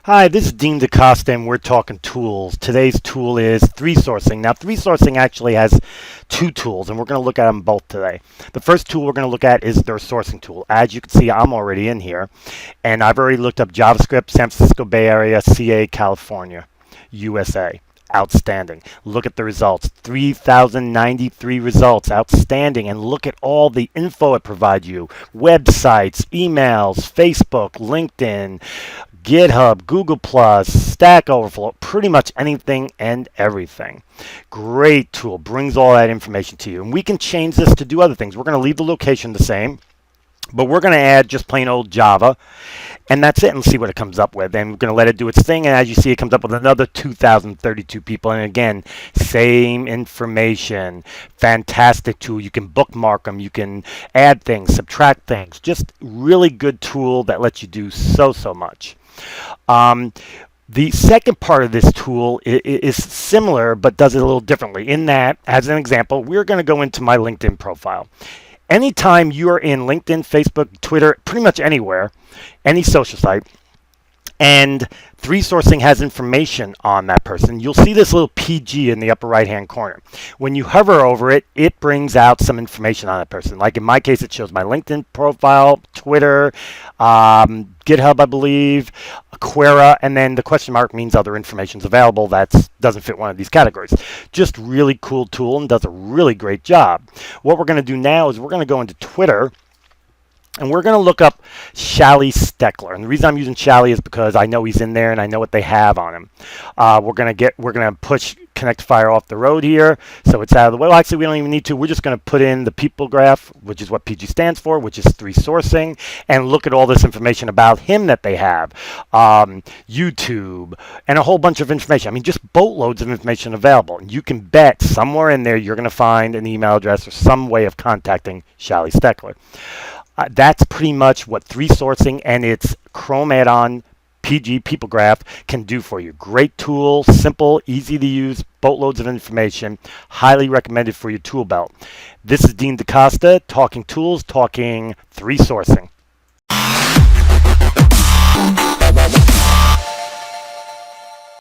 Hi, this is Dean DaCosta, and we're talking tools. Today's tool is 3Sourcing. Now, 3Sourcing actually has two tools, and we're going to look at them both today. The first tool we're going to look at is their sourcing tool. As you can see, I'm already in here, and I've already looked up JavaScript, San Francisco Bay Area, CA, California, USA. Outstanding. Look at the results. 3,093 results. Outstanding. And look at all the info it provides you. Websites, emails, Facebook, LinkedIn, GitHub, Google Plus, Stack Overflow, pretty much anything and everything. Great tool, brings all that information to you. And we can change this to do other things. We're going to leave the location the same, but we're going to add just plain old Java, and that's it, and see what it comes up with. And we're going to let it do its thing, and as you see, it comes up with another 2,032 people. And again, same information. Fantastic tool. You can bookmark them. You can add things, subtract things. Just really good tool that lets you do so much. Um, the second part of this tool is similar, but does it a little differently. In that, as an example, we're going to go into my LinkedIn profile. Anytime you are in LinkedIn, Facebook, Twitter, pretty much anywhere, any social site, and 3Sourcing has information on that person, you'll see this little PG in the upper right hand corner. When you hover over it, it brings out some information on that person. Like in my case, it shows my LinkedIn profile, Twitter, GitHub, I believe, Quora, and then the question mark means other information is available that doesn't fit one of these categories. Just really cool tool and does a really great job. What we're going to do now is we're going to go into Twitter, and we're going to look up Shally Steckler. And the reason I'm using Shally is because I know he's in there and I know what they have on him. We're going to push ConnectFire off the road here, so it's out of the way. Well, actually, we don't even need to. We're just going to put in the people graph, which is what PG stands for, which is 3Sourcing, and look at all this information about him that they have. YouTube, and a whole bunch of information. I mean, just boatloads of information available. And you can bet somewhere in there you're going to find an email address or some way of contacting Shally Steckler. That's pretty much what 3Sourcing and its Chrome add-on PG People Graph can do for you. Great tool, simple, easy to use, boatloads of information. Highly recommended for your tool belt. This is Dean DaCosta, talking tools, talking 3Sourcing.